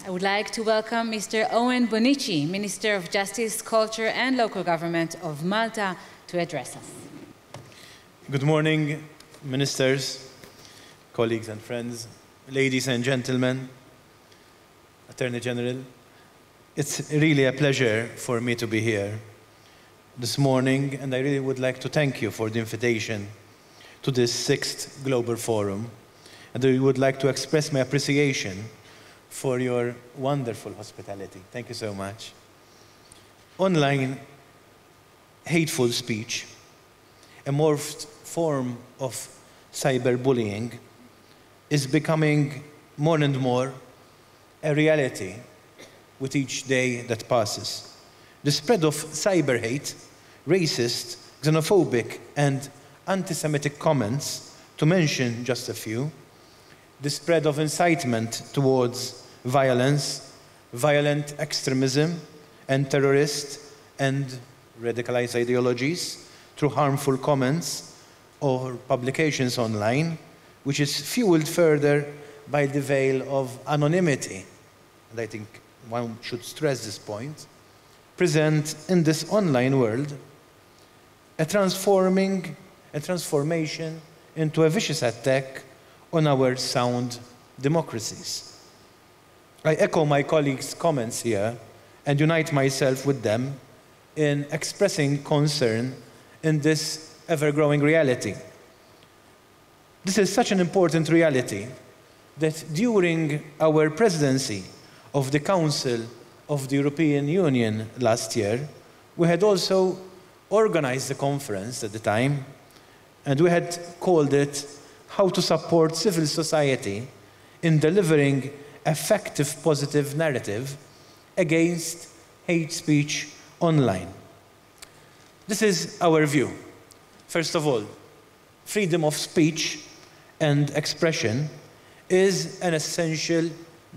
I would like to welcome Mr. Owen Bonnici, Minister of Justice, Culture and Local Government of Malta, to address us. Good morning, ministers, colleagues and friends, ladies and gentlemen, Attorney General. It's really a pleasure for me to be here this morning, and I really would like to thank you for the invitation to this 6th Global Forum. And I would like to express my appreciation for your wonderful hospitality. Thank you so much. Online hateful speech, a morphed form of cyberbullying, is becoming more and more a reality with each day that passes. The spread of cyberhate, racist, xenophobic, and anti-Semitic comments, to mention just a few, the spread of incitement towards violence, violent extremism, and terrorist and radicalized ideologies through harmful comments or publications online, which is fueled further by the veil of anonymity, and I think one should stress this point, present in this online world a transformation into a vicious attack on our sound democracies. I echo my colleagues' comments here and unite myself with them in expressing concern in this ever-growing reality. This is such an important reality that during our presidency of the Council of the European Union last year, we had also organized a conference at the time, and we had called it How to Support Civil Society in Delivering Effective Positive Narrative Against Hate Speech Online. This is our view. First of all, freedom of speech and expression is an essential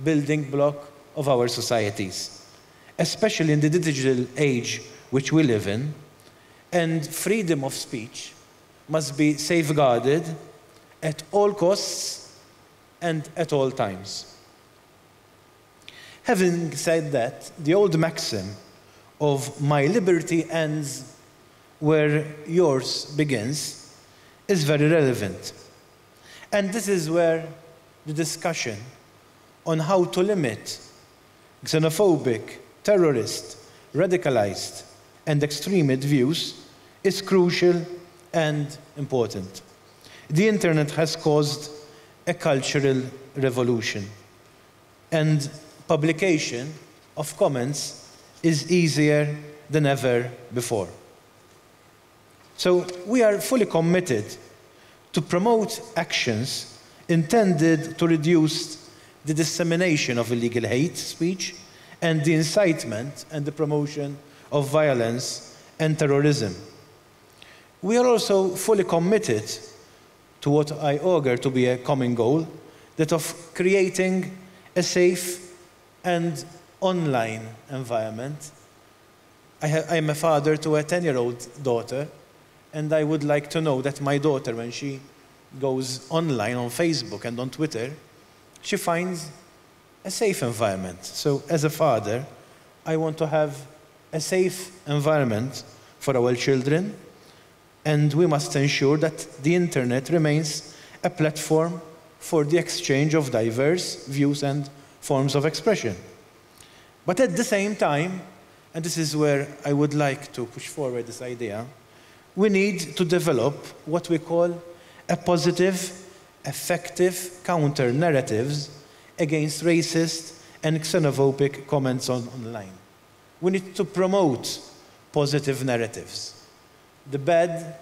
building block of our societies, especially in the digital age which we live in, and freedom of speech must be safeguarded at all costs and at all times. Having said that, the old maxim of my liberty ends where yours begins is very relevant. And this is where the discussion on how to limit xenophobic, terrorist, radicalized, and extremist views is crucial and important. The internet has caused a cultural revolution, and publication of comments is easier than ever before. So we are fully committed to promote actions intended to reduce the dissemination of illegal hate speech and the incitement and the promotion of violence and terrorism. We are also fully committed to what I augur to be a common goal, that of creating a safe and online environment. I am a father to a 10-year-old daughter, and I would like to know that my daughter, when she goes online on Facebook and on Twitter, she finds a safe environment. So as a father, I want to have a safe environment for our children, and we must ensure that the internet remains a platform for the exchange of diverse views and forms of expression. But at the same time, and this is where I would like to push forward this idea, we need to develop what we call a positive, effective counter-narratives against racist and xenophobic comments online. We need to promote positive narratives. The bad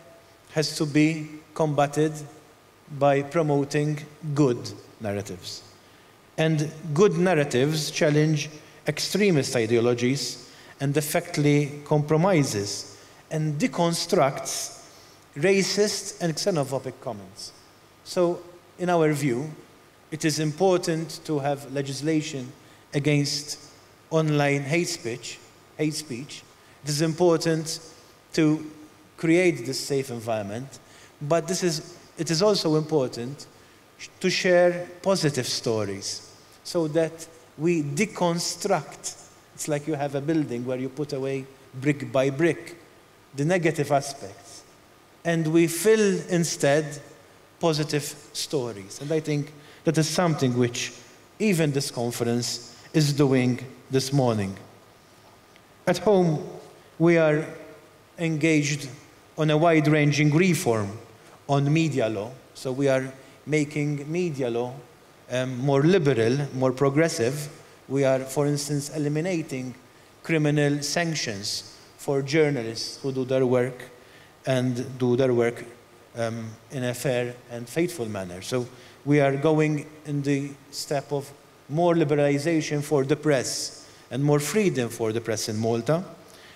has to be combated by promoting good narratives. And good narratives challenge extremist ideologies and effectively compromises and deconstructs racist and xenophobic comments. So, in our view, it is important to have legislation against online hate speech. It is important to create this safe environment, but it is also important to share positive stories so that we deconstruct. It's like you have a building where you put away brick by brick the negative aspects, and we fill instead positive stories. And I think that is something which even this conference is doing this morning. At home, we are engaged on a wide-ranging reform on media law. So we are making media law more liberal, more progressive. We are, for instance, eliminating criminal sanctions for journalists who do their work and do their work in a fair and faithful manner. So we are going in the step of more liberalization for the press and more freedom for the press in Malta.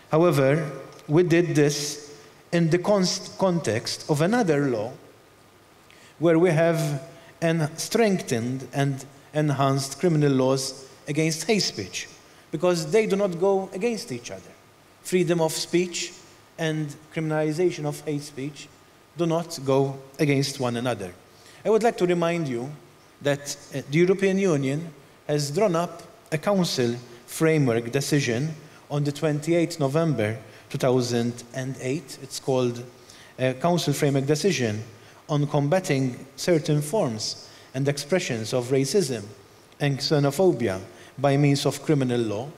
However, we did this in the context of another law where we have strengthened and enhanced criminal laws against hate speech, because they do not go against each other. Freedom of speech and criminalization of hate speech do not go against one another. I would like to remind you that the European Union has drawn up a Council framework decision on the 28th November 2008. It's called a Council framework decision on combating certain forms and expressions of racism and xenophobia by means of criminal law.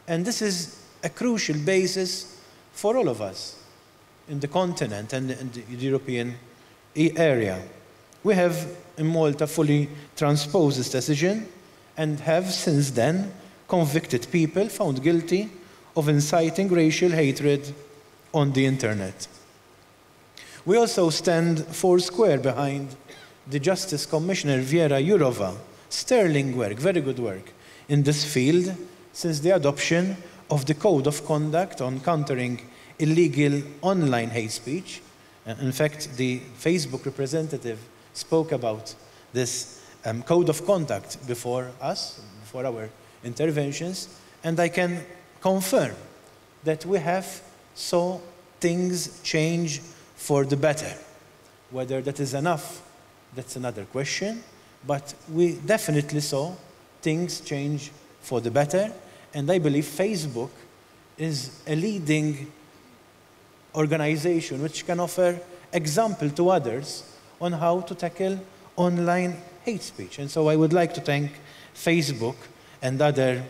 And this is a crucial basis for all of us in the continent and in the European area. We have in Malta fully transposed this decision and have since then convicted people found guilty of inciting racial hatred on the internet. We also stand foursquare behind the Justice Commissioner Vera Jourova, sterling work, very good work in this field since the adoption of the Code of Conduct on countering illegal online hate speech. In fact, the Facebook representative spoke about this Code of Conduct before us, before our interventions, and I can confirm that we have saw things change for the better. Whether that is enough, that's another question, but we definitely saw things change for the better, and I believe Facebook is a leading organization which can offer example to others on how to tackle online hate speech. And so I would like to thank Facebook and other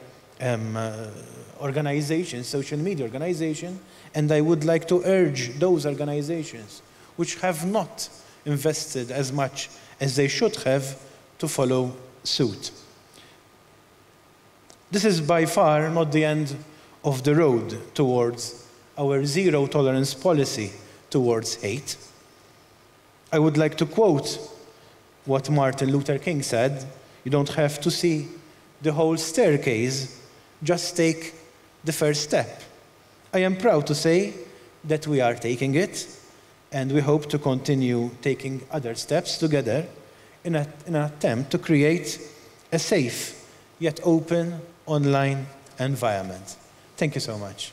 organizations, social media organizations, and I would like to urge those organizations which have not invested as much as they should have to follow suit. This is by far not the end of the road towards our zero tolerance policy towards hate. I would like to quote what Martin Luther King said: "You don't have to see the whole staircase, just take the first step." I am proud to say that we are taking it, and we hope to continue taking other steps together in an attempt to create a safe yet open online environment. Thank you so much.